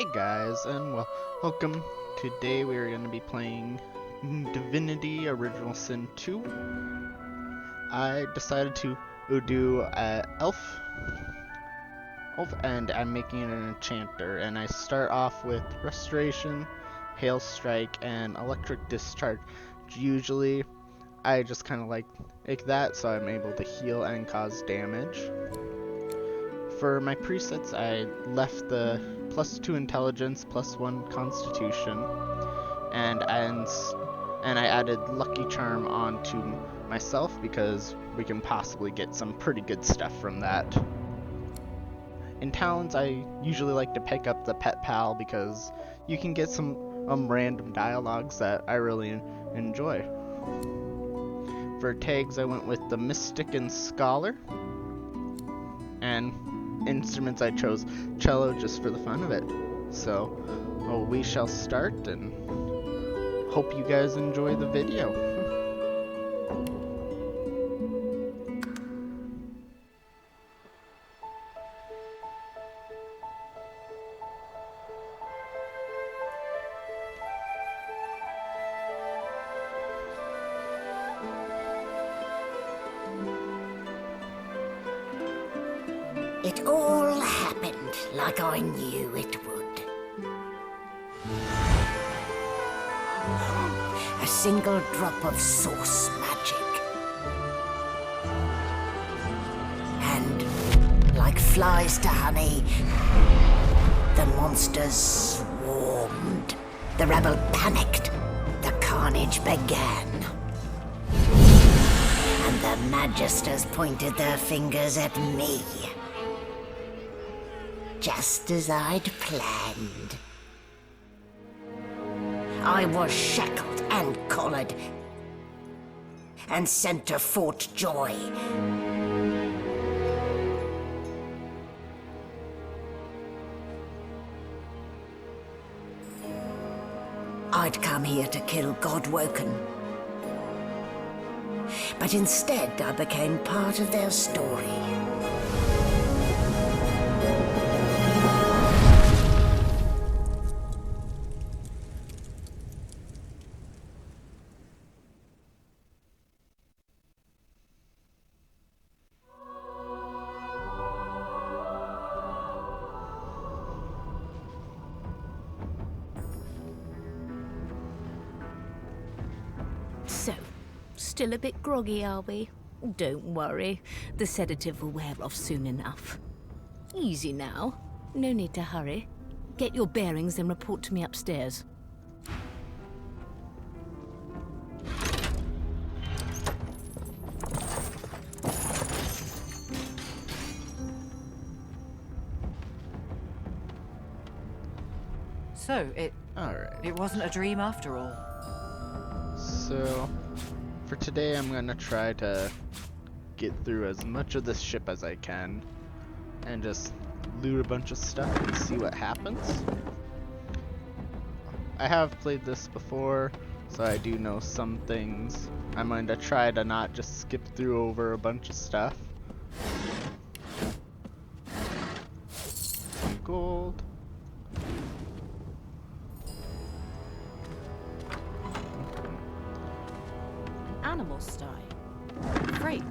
Hey guys, and welcome. Today we are going to be playing Divinity Original Sin 2. I decided to do elf, and I'm making an enchanter, and I start off with Restoration, Hail Strike, and Electric Discharge. Usually I just kind of like that, so I'm able to heal and cause damage. For my presets, I left the +2 intelligence, +1 constitution, and I added lucky charm onto myself because we can possibly get some pretty good stuff from that. In talents, I usually like to pick up the pet pal because you can get some random dialogues that I really enjoy. For tags, I went with the mystic and scholar, and instruments I chose cello just for the fun of it. So we shall start, and hope you guys enjoy the video. It all happened like I knew it would. A single drop of source magic. And, like flies to honey, the monsters swarmed. The rebel panicked. The carnage began. And the magisters pointed their fingers at me. Just as I'd planned. I was shackled and collared and sent to Fort Joy. I'd come here to kill Godwoken. But instead I became part of their story. So, still a bit groggy, are we? Don't worry, the sedative will wear off soon enough. Easy now, no need to hurry. Get your bearings and report to me upstairs. So, Alright, it wasn't a dream after all. so for today I'm gonna try to get through as much of this ship as I can and just loot a bunch of stuff and see what happens. I have played this before, so I do know some things. I'm going to try to not just skip through over a bunch of stuff. Gold. Animal style. Freight.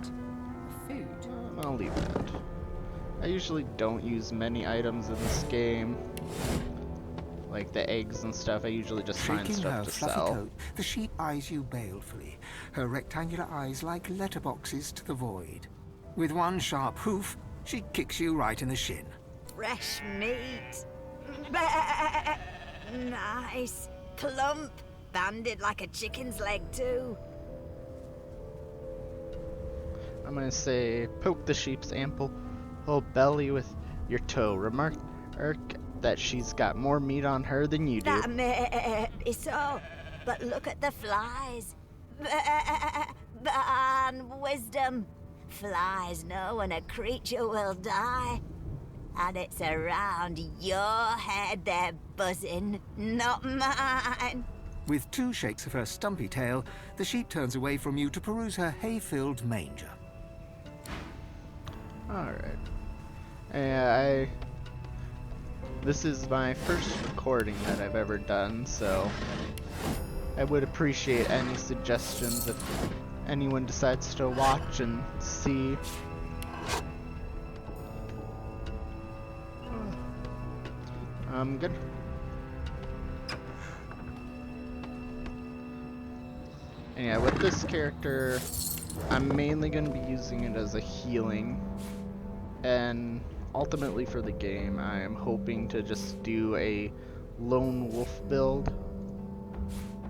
Food. I'll leave that. I usually don't use many items in this game. Like the eggs and stuff, I usually just find Shaking her stuff to fluffy sell. coat, the sheep eyes you balefully, her rectangular eyes like letterboxes to the void. With one sharp hoof, she kicks you right in the shin. Fresh meat. Nice. Plump. Banded like a chicken's leg too. I'm gonna say, poke the sheep's ample belly with your toe. Remark that she's got more meat on her than you do. That may be so, but look at the flies. Ban wisdom. Flies know when a creature will die. And it's around your head they're buzzing, not mine. With two shakes of her stumpy tail, the sheep turns away from you to peruse her hay-filled manger. Alright. Yeah, This is my first recording that I've ever done, so I would appreciate any suggestions if anyone decides to watch and see. Good. And yeah, with this character, I'm mainly going to be using it as a healing, and ultimately for the game, I am hoping to just do a lone wolf build,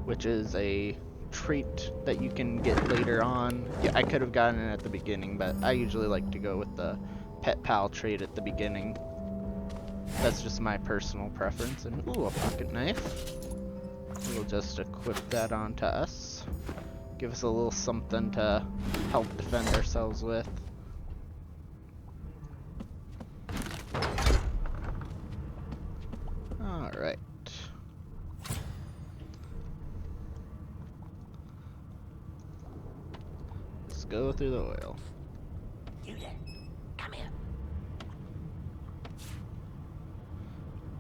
which is a trait that you can get later on. Yeah, I could have gotten it at the beginning, but I usually like to go with the pet pal trait at the beginning. That's just my personal preference. And ooh, a pocket knife. We'll just equip that onto us. Give us a little something to help defend ourselves with. Alright. Let's go through the oil. You there? Come here.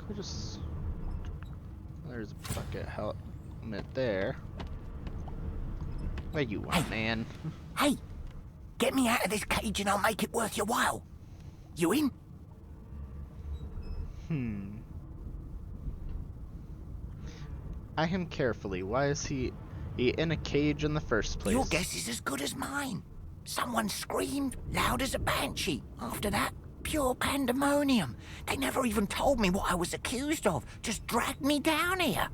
Could just... There's a bucket helmet there. Where you want, man? Hey! Get me out of this cage and I'll make it worth your while. You in? Eye him carefully. Why is he in a cage in the first place? Your guess is as good as mine. Someone screamed loud as a banshee. After that, pure pandemonium. They never even told me what I was accused of. Just dragged me down here.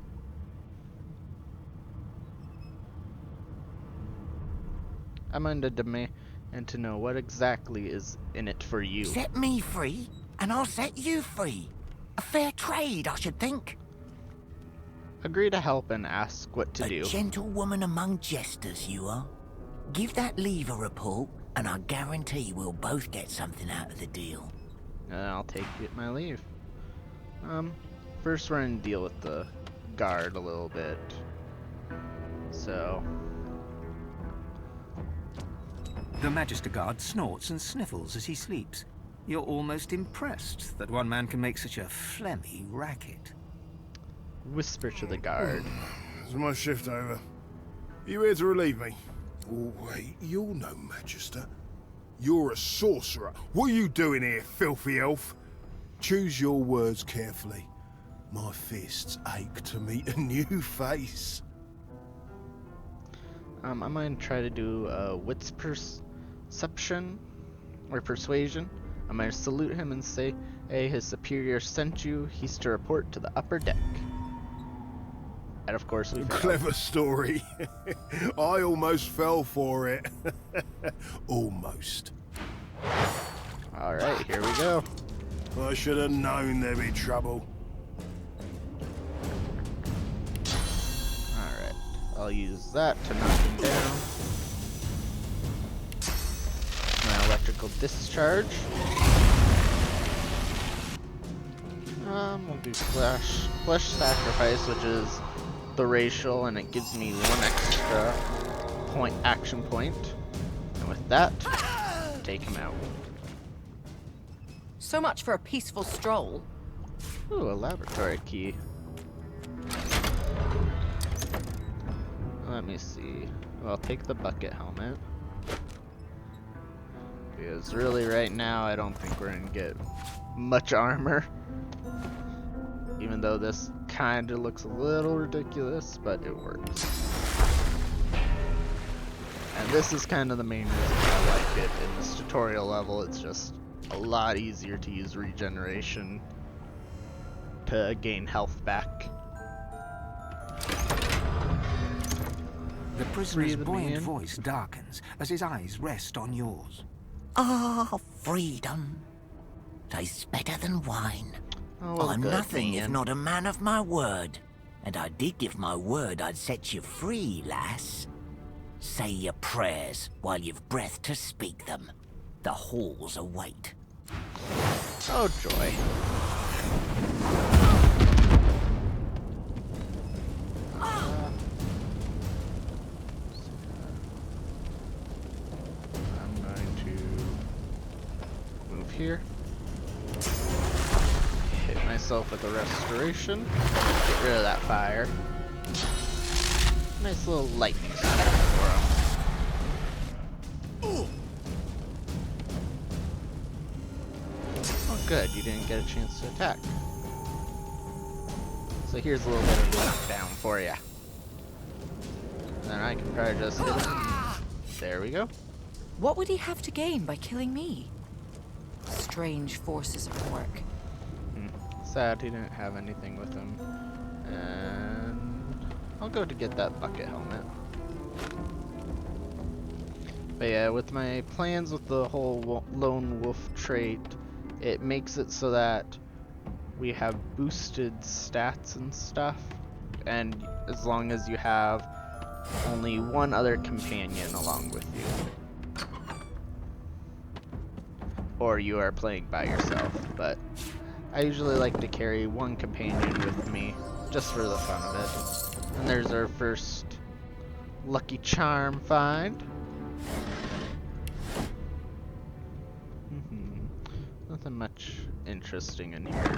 I'm under demand to know what exactly is in it for you. Set me free, and I'll set you free. A fair trade, I should think. Agree to help and ask what to do. A gentlewoman among jesters, you are. Give that lever a pull, and I guarantee we'll both get something out of the deal. I'll take my leave. First we're gonna deal with the guard a little bit. So... The Magister Guard snorts and sniffles as he sleeps. You're almost impressed that one man can make such a phlegmy racket. Whisper to the guard. Is my shift over? You here to relieve me? Oh, wait, you're no Magister. You're a sorcerer. What are you doing here, filthy elf? Choose your words carefully. My fists ache to meet a new face. I'm going to try to do wits perception or persuasion. I'm going to salute him and say, hey, his superior sent you. He's to report to the upper deck. And of course we failed. Clever story. I almost fell for it. Almost. Alright, here we go. I should have known there'd be trouble. Alright, I'll use that to knock him down. My electrical discharge. We'll do flesh sacrifice, which is the racial, and it gives me one extra action point. And with that, take him out. So much for a peaceful stroll. Ooh, a laboratory key. Let me see. Well, I'll take the bucket helmet. Because really right now I don't think we're gonna get much armor. Even though this kinda looks a little ridiculous, but it works. And this is kind of the main reason I like it. In this tutorial level, it's just a lot easier to use regeneration to gain health back. The prisoner's Breathe me buoyant in. voice darkens as his eyes rest on yours. Ah, freedom. Tastes better than wine. Oh, well, I'm good, nothing if man. not a man of my word. And I did give my word I'd set you free, lass. Say your prayers while you've breath to speak them. The halls await. Oh, joy. I'm going to move here. Hit my myself with a restoration. Get rid of that fire. Nice little lightning strike for him. Oh good, you didn't get a chance to attack. So here's a little bit of knockdown for you. Then I can probably just hit him. There we go. What would he have to gain by killing me? Strange forces at work. Sad he didn't have anything with him. And I'll go to get that bucket helmet. But yeah, with my plans with the whole lone wolf trait, it makes it so that we have boosted stats and stuff. And as long as you have only one other companion along with you. Or you are playing by yourself, but I usually like to carry one companion with me, just for the fun of it. And there's our first lucky charm find. Nothing much interesting in here.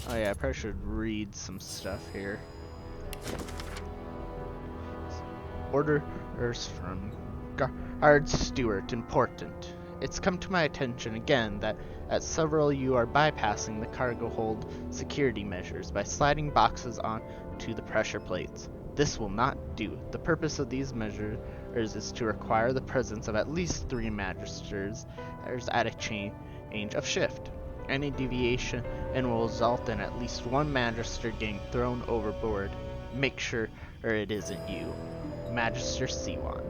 Oh yeah, I probably should read some stuff here. Orders from Guard Stewart, important. It's come to my attention again that at several you are bypassing the cargo hold security measures by sliding boxes onto the pressure plates. This will not do. The purpose of these measures is to require the presence of at least 3 magisters at a change of shift. Any deviation will result in at least 1 magister getting thrown overboard. Make sure it isn't you. Magister C1.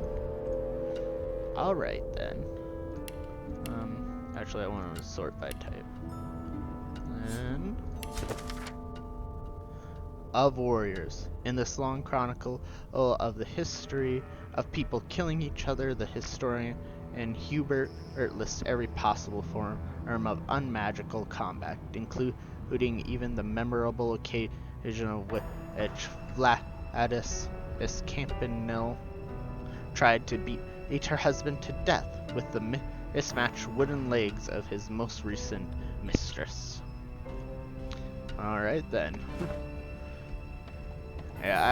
Alright then. Actually I want to sort by type. And of warriors. In this long chronicle of the history of people killing each other, the historian and Hubert lists every possible form of unmagical combat, including even the memorable occasion of which Vladis Campanile tried to beat her husband to death with the mismatched wooden legs of his most recent mistress. Alright then. Yeah,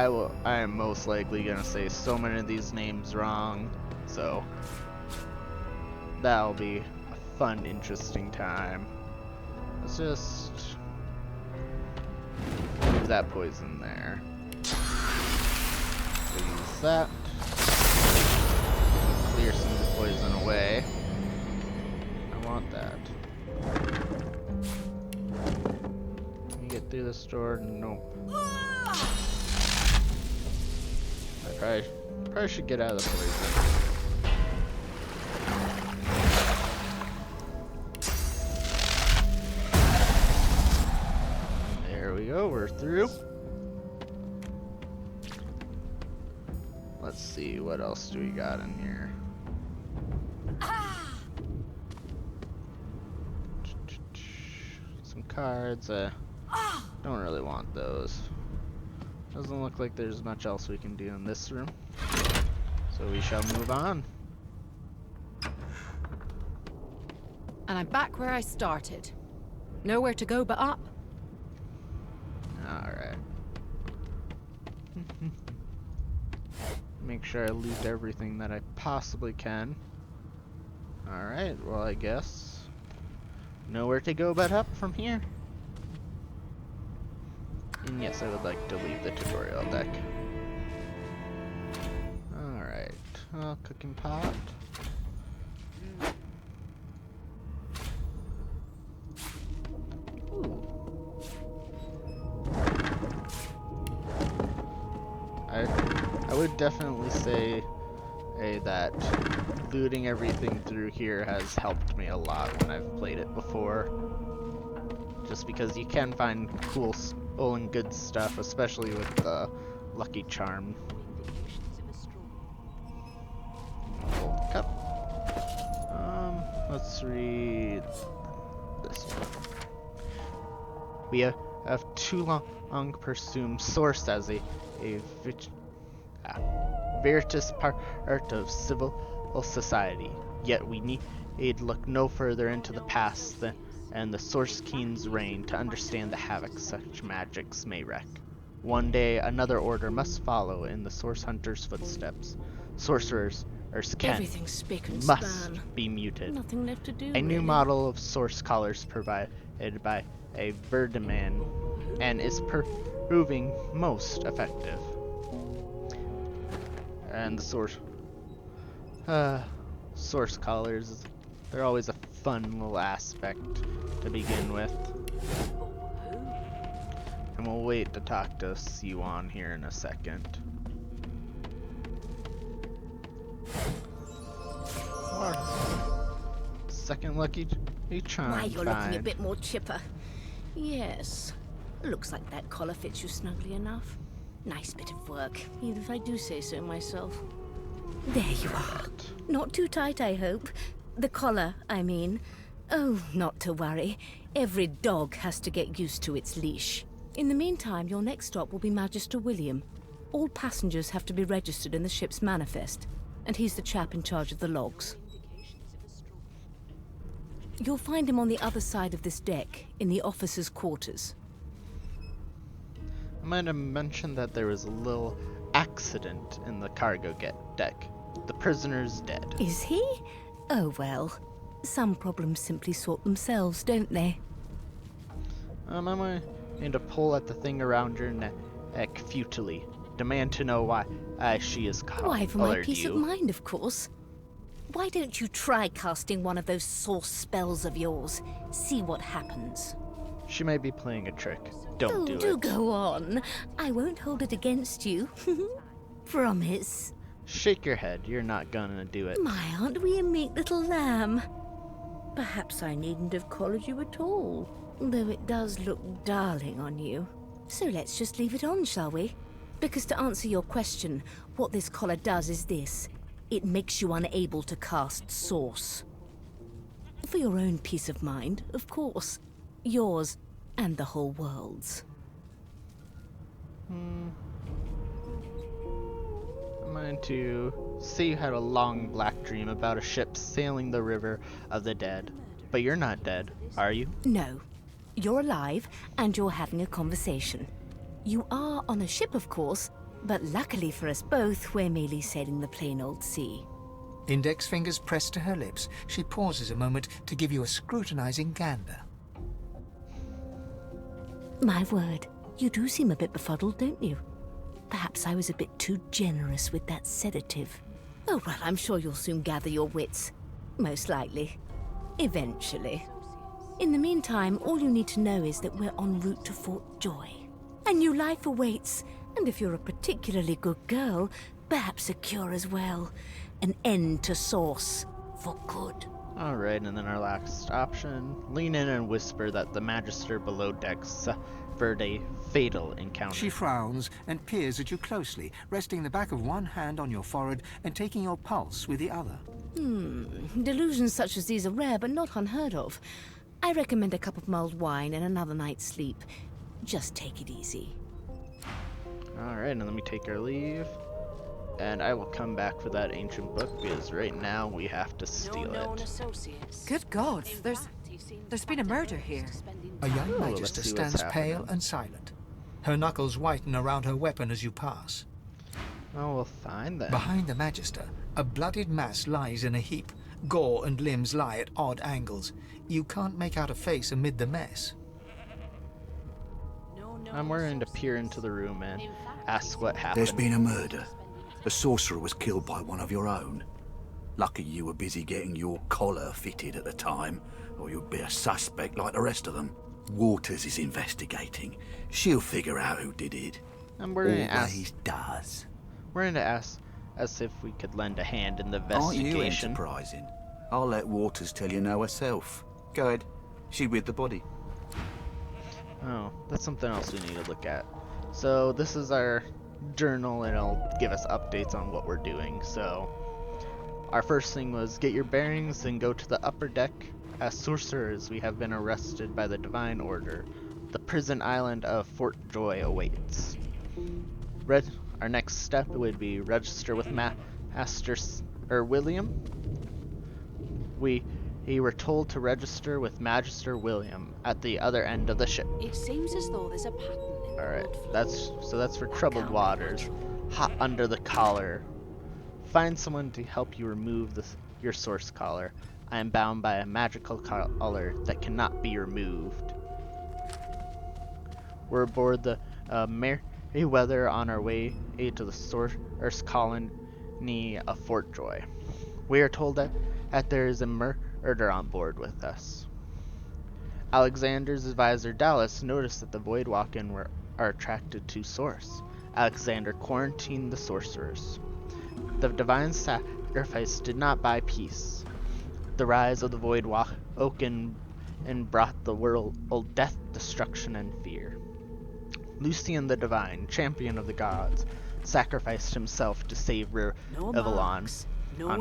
I am most likely gonna say so many of these names wrong, so that'll be a fun, interesting time. Let's just leave that poison there. We'll use that. Clear some of the poison away. I want that. Can you get through this door? Nope. I probably should get out of the poison. There we go, we're through. Let's see, what else do we got in here? Some cards. Don't really want those. Doesn't look like there's much else we can do in this room. So we shall move on. And I'm back where I started. Nowhere to go but up. Alright. Make sure I loot everything that I possibly can. Alright, well I guess nowhere to go but up from here. And yes, I would like to leave the tutorial deck. Alright, cooking pot. Ooh. I would definitely say that looting everything through here has helped me a lot when I've played it before. Just because you can find cool and good stuff, especially with the lucky charm. Gold cup. Let's read this one. We have too long pursued source as a veritas part of civil society. Yet we need look no further into the past and the Source King's reign to understand the havoc such magics may wreak. One day, another order must follow in the Source Hunter's footsteps. Sorcerers, Everything's spick and must span. be muted. Nothing left to do, A new really. model of Source Collars provided by a Verdaman and is proving most effective. And the Source Collars, they're always a fun little aspect to begin with. And we'll wait to talk to Siwan here in a second. Second lucky charm. Why, you're looking a bit more chipper. Yes. Looks like that collar fits you snugly enough. Nice bit of work, even if I do say so myself. There you are. Not too tight, I hope. The collar, I mean. Oh, not to worry. Every dog has to get used to its leash. In the meantime, your next stop will be Magister William. All passengers have to be registered in the ship's manifest, and he's the chap in charge of the logs. You'll find him on the other side of this deck, in the officers' quarters. I might have mentioned that there was a little accident in the cargo deck. The prisoner's dead. Is he? Oh well. Some problems simply sort themselves, don't they? I'm going to pull at the thing around your neck futilely. Demand to know why she is called. Why, for my peace of mind, of course. Why don't you try casting one of those source spells of yours? See what happens. She may be playing a trick. Don't do it. Do go on. I won't hold it against you. Promise. Shake your head. You're not gonna do it. My, aren't we a meek little lamb? Perhaps I needn't have collared you at all, though it does look darling on you. So let's just leave it on, shall we? Because to answer your question, what this collar does is this. It makes you unable to cast Source. For your own peace of mind, of course. Yours and the whole world's. I'm going to say you had a long black dream about a ship sailing the river of the dead. But you're not dead, are you? No. You're alive, and you're having a conversation. You are on a ship, of course, but luckily for us both, we're merely sailing the plain old sea. Index fingers pressed to her lips, she pauses a moment to give you a scrutinizing gander. My word, you do seem a bit befuddled, don't you? Perhaps I was a bit too generous with that sedative. Oh, well, I'm sure you'll soon gather your wits. Most likely. Eventually. In the meantime, all you need to know is that we're en route to Fort Joy. A new life awaits, and if you're a particularly good girl, perhaps a cure as well. An end to Source. For good. Alright, and then our last option. Lean in and whisper that the Magister below decks suffered a fatal encounter. She frowns and peers at you closely, resting the back of one hand on your forehead and taking your pulse with the other. Delusions such as these are rare, but not unheard of. I recommend a cup of mulled wine and another night's sleep. Just take it easy. Alright, and let me take our leave. And I will come back for that ancient book, because right now we have to steal it. Good God, there's been a murder here. A young let's Magister see what's stands happening. pale and silent. Her knuckles whiten around her weapon as you pass. Oh, well, fine then. Behind the Magister, a bloodied mass lies in a heap. Gore and limbs lie at odd angles. You can't make out a face amid the mess. I'm willing to peer into the room and ask what happened. There's been a murder. The sorcerer was killed by one of your own. Lucky you were busy getting your collar fitted at the time, or you'd be a suspect like the rest of them. Waters is investigating. She'll figure out who did it. And we're going to ask. Always does. We're going to ask as if we could lend a hand in the Aren't you investigation. enterprising? I'll let Waters tell you now herself. Go ahead. She with the body. Oh, that's something else we need to look at. So this is our journal, and it'll give us updates on what we're doing. So our first thing was get your bearings and go to the upper deck. As sorcerers, we have been arrested by the Divine Order. The prison island of Fort Joy awaits. Our next step would be register with Master William. We You were told to register with Magister William at the other end of the ship. It seems as though there's a pattern in the Alright, blood flow. that's for That troubled can't be waters. much. Hot under the collar. Find someone to help you remove your source collar. I am bound by a magical collar that cannot be removed. We're aboard the Merryweather on our way to the source colony of Fort Joy. We are told that there is a murder on board with us. Alexander's advisor Dallas noticed that the Voidwalken are attracted to Source. Alexander quarantined the sorcerers. The divine sacrifice did not buy peace. The rise of the Voidwalken brought the world death, destruction, and fear. Lucian the Divine, champion of the gods, sacrificed himself to save Rivellon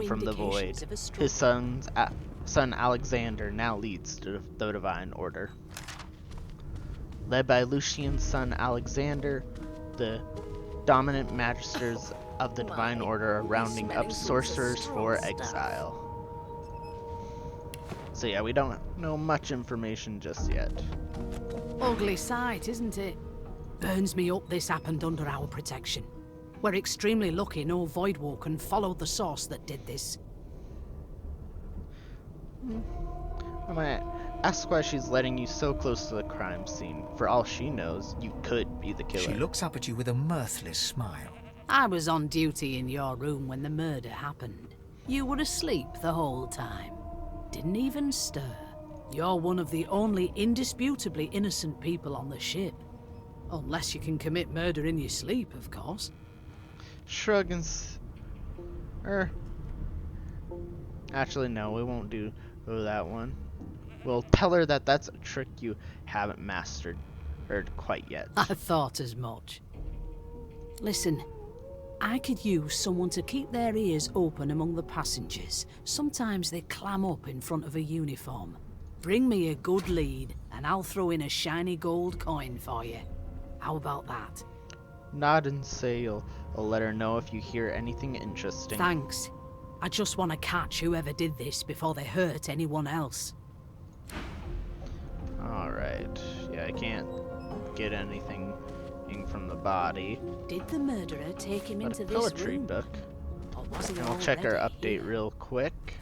from the void. His son Alexander now leads the Divine Order. Led by Lucian's son Alexander, the dominant magisters of the Divine Order are rounding up sorcerers for exile. So yeah, we don't know much information just yet. Ugly sight, isn't it? Burns me up this happened under our protection. We're extremely lucky no Voidwalken followed the source that did this. I might ask why she's letting you so close to the crime scene. For all she knows, you could be the killer. She looks up at you with a mirthless smile. I was on duty in your room when the murder happened. You were asleep the whole time. Didn't even stir. You're one of the only indisputably innocent people on the ship. Unless you can commit murder in your sleep, of course. Shrug and actually, no, we won't do that one. We'll tell her that that's a trick you haven't mastered quite yet. I thought as much. Listen, I could use someone to keep their ears open among the passengers. Sometimes they clam up in front of a uniform. Bring me a good lead, and I'll throw in a shiny gold coin for you. How about that? Nod and say you'll let her know if you hear anything interesting. Thanks. I just want to catch whoever did this before they hurt anyone else. Alright. Yeah, I can't get anything from the body. Did the murderer take him But into a this poetry room? book. Or was he And we'll check our already update here? real quick.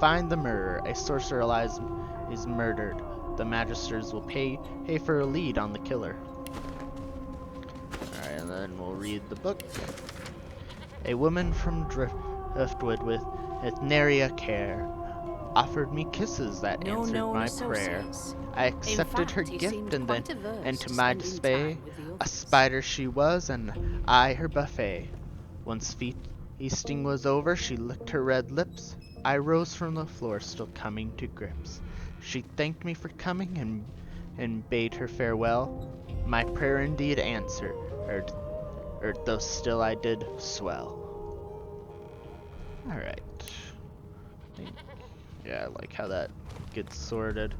Find the murderer. A sorcerer is murdered. The magisters will pay for a lead on the killer. Alright, and then we'll read the book. A woman from Driftwood with nary a care offered me kisses that No answered known my prayer. associates. I In accepted her fact, he gift, seemed and then, quite averse and to to my spending dismay, time with the a others. spider she was, and I her buffet. Once feasting was over, she licked her red lips. I rose from the floor, still coming to grips. She thanked me for coming and bade her farewell. My prayer indeed answered, though still I did swell. Alright. Yeah, I like how that gets sorted.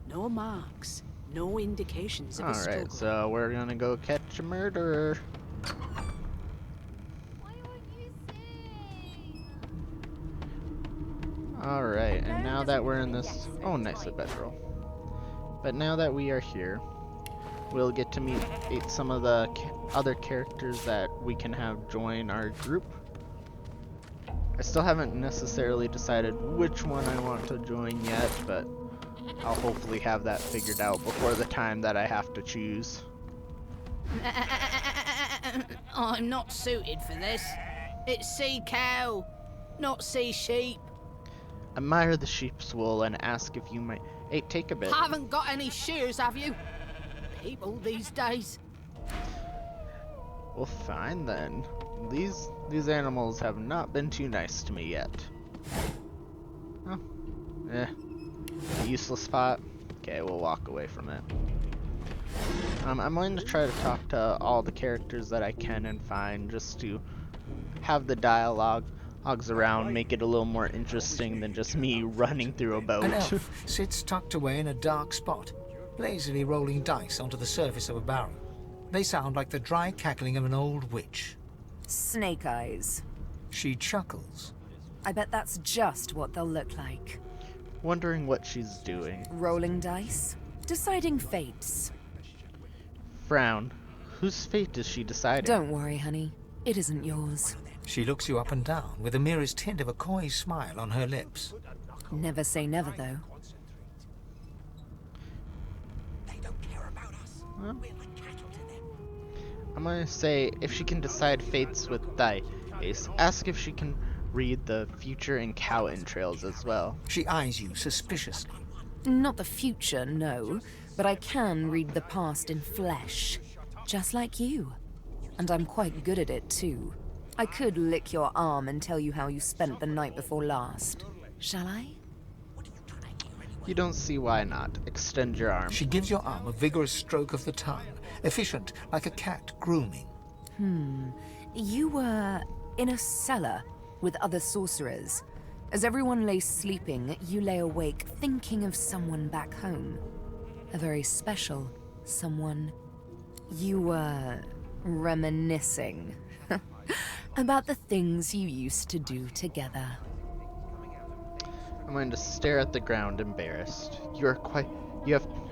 No marks. No indications of a struggle. Alright, so we're gonna go catch a murderer. Alright, and now that we're in this... Oh, nice, a bedroll. But now that we are here, we'll get to meet some of the other characters that we can have join our group. I still haven't necessarily decided which one I want to join yet, but I'll hopefully have that figured out before the time that I have to choose. I'm not suited for this. It's sea cow, not sea sheep. Admire the sheep's wool and ask if you might... Hey, take a bit. Haven't got any shears, have you? People these days. Well, fine then. These animals have not been too nice to me yet. Oh, a useless spot. Okay, we'll walk away from it. I'm going to try to talk to all the characters that I can and find, just to have the dialogues around, make it a little more interesting than just me running through a boat. An elf sits tucked away in a dark spot, lazily rolling dice onto the surface of a barrel. They sound like the dry cackling of an old witch. Snake eyes. She chuckles. I bet that's just what they'll look like. Wondering what she's doing. Rolling dice, deciding fates. Frown. Whose fate is she deciding? Don't worry, honey. It isn't yours. She looks you up and down with the merest hint of a coy smile on her lips. Never say never, though. Well, I'm gonna say if she can decide fates with dice, ask if she can read the future and cow entrails as well. She eyes you suspiciously. Not the future, no. But I can read the past in flesh. Just like you. And I'm quite good at it, too. I could lick your arm and tell you how you spent the night before last. Shall I? You don't see why not. Extend your arm. She gives your arm a vigorous stroke of the tongue, efficient like a cat grooming. You were in a cellar with other sorcerers. As everyone lay sleeping, you lay awake thinking of someone back home. A very special someone. You were reminiscing about the things you used to do together. I'm going to stare at the ground, embarrassed. You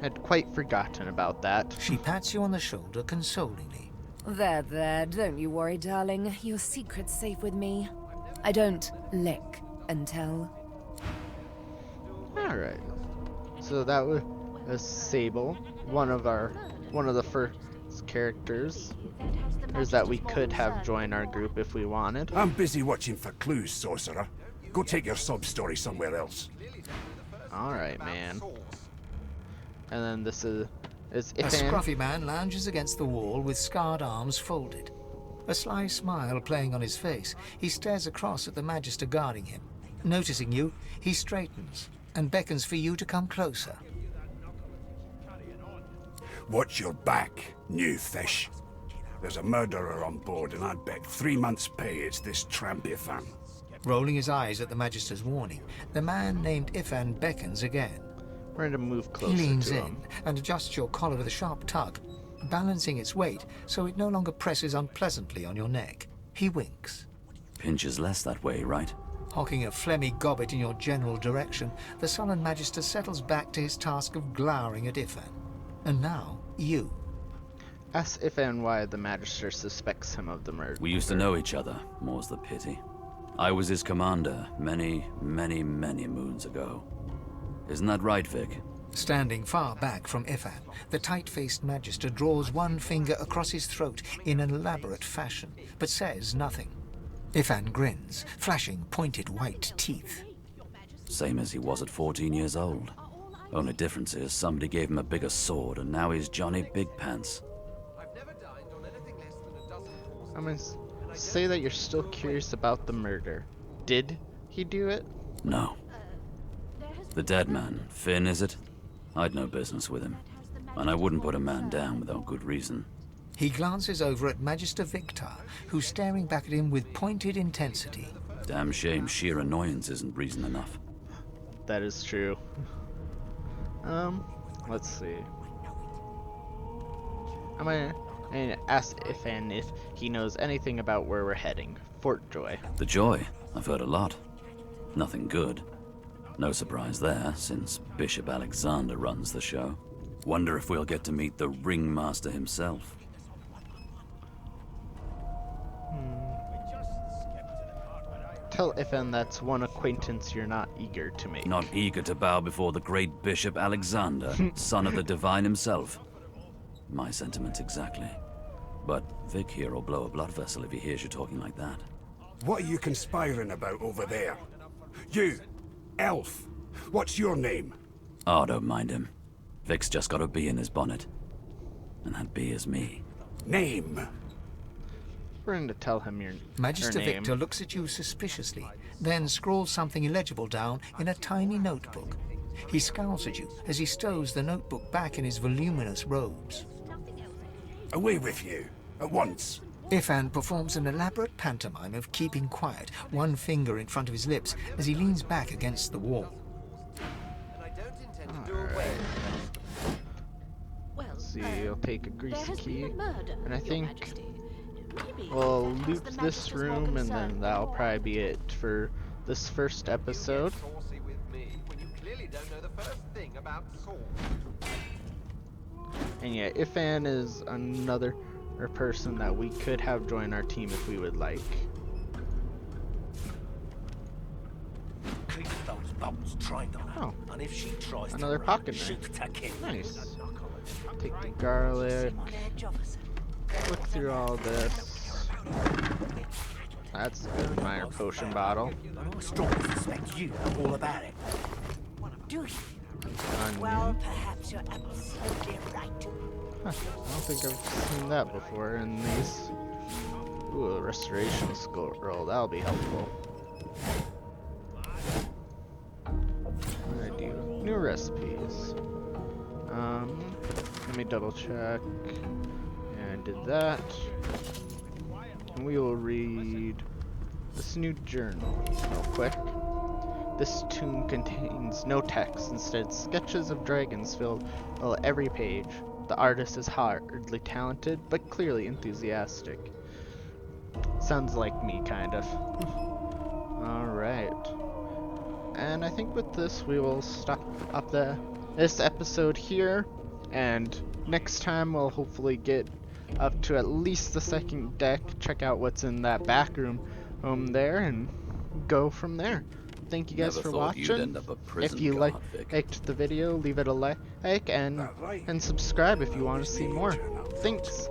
had quite forgotten about that. She pats you on the shoulder consolingly. There, don't you worry, darling. Your secret's safe with me. I don't lick and tell. Alright. So that was Sable, one of the first characters. Or that we could have joined our group if we wanted. I'm busy watching for clues, sorcerer. Go take your sub-story somewhere else. Alright, man. And then this is A Ifan. scruffy man lounges against the wall with scarred arms folded. A sly smile playing on his face, he stares across at the Magister guarding him. Noticing you, he straightens and beckons for you to come closer. Watch your back, new fish. There's a murderer on board, and I'd bet 3 months' pay it's this tramp Ifan. Rolling his eyes at the Magister's warning, the man named Ifan beckons again. We're going to move He closer leans to in him. and adjusts your collar with a sharp tug, balancing its weight so it no longer presses unpleasantly on your neck. He winks. Pinches less that way, right? Hocking a phlegmy gobbet in your general direction, the sullen Magister settles back to his task of glowering at Ifan. And now, you. Ask Ifan why the Magister suspects him of the murder. We used to know each other, more's the pity. I was his commander many moons ago. Isn't that right, Vic? Standing far back from Ifan, the tight-faced Magister draws one finger across his throat in an elaborate fashion, but says nothing. Ifan grins, flashing pointed white teeth. Same as he was at 14 years old. Only difference is somebody gave him a bigger sword and now he's Johnny Big Pants. I'm going to say that you're still curious about the murder. Did he do it? No. The dead man, Finn, is it? I'd no business with him. And I wouldn't put a man down without good reason. He glances over at Magister Victor, who's staring back at him with pointed intensity. Damn shame sheer annoyance isn't reason enough. That is true. Let's see. I'm gonna ask Ifan if he knows anything about where we're heading. Fort Joy. The Joy? I've heard a lot. Nothing good. No surprise there, since Bishop Alexander runs the show. Wonder if we'll get to meet the ringmaster himself. Tell Ifan that's one acquaintance you're not eager to make. Not eager to bow before the great Bishop Alexander, son of the divine himself. My sentiments exactly. But Vic here will blow a blood vessel if he hears you talking like that. What are you conspiring about over there? You, elf, what's your name? Oh, don't mind him. Vic's just got a bee in his bonnet. And that bee is me. Name? We're going to tell him your Magister name. Victor looks at you suspiciously, then scrawls something illegible down in a tiny notebook. He scowls at you as he stows the notebook back in his voluminous robes. Away with you, at once. Ifan performs an elaborate pantomime of keeping quiet, one finger in front of his lips as he leans back against the wall. Let's see, I'll take a grease key, and I think we'll loop this room, and then that'll probably be it for this first episode. And yeah, Ifan is another person that we could have join our team if we would like. Keep those bolts trained on her. Oh, And if she tries another to run, pocket knife. shoot her kid. Nice. Take the garlic. Look through all this. That's a good minor potion bottle. And I strongly suspect you know all about it. Do you? Onion. Well, perhaps you're absolutely right. Huh, I don't think I've seen that before in these. Ooh, a restoration scroll. That'll be helpful. What do I do? New recipes. Let me double check. Yeah, I did that. And we will read this new journal real quick. This tome contains no text, instead sketches of dragons fill every page. The artist is hardly talented, but clearly enthusiastic. Sounds like me, kind of. Alright. And I think with this we will stop up this episode here, and next time we'll hopefully get up to at least the second deck, check out what's in that back room there, and go from there. Thank you guys Never for thought you'd watching. end up a prison If you guard, Vic. liked the video, leave it a like and subscribe if you want to see more. Thanks.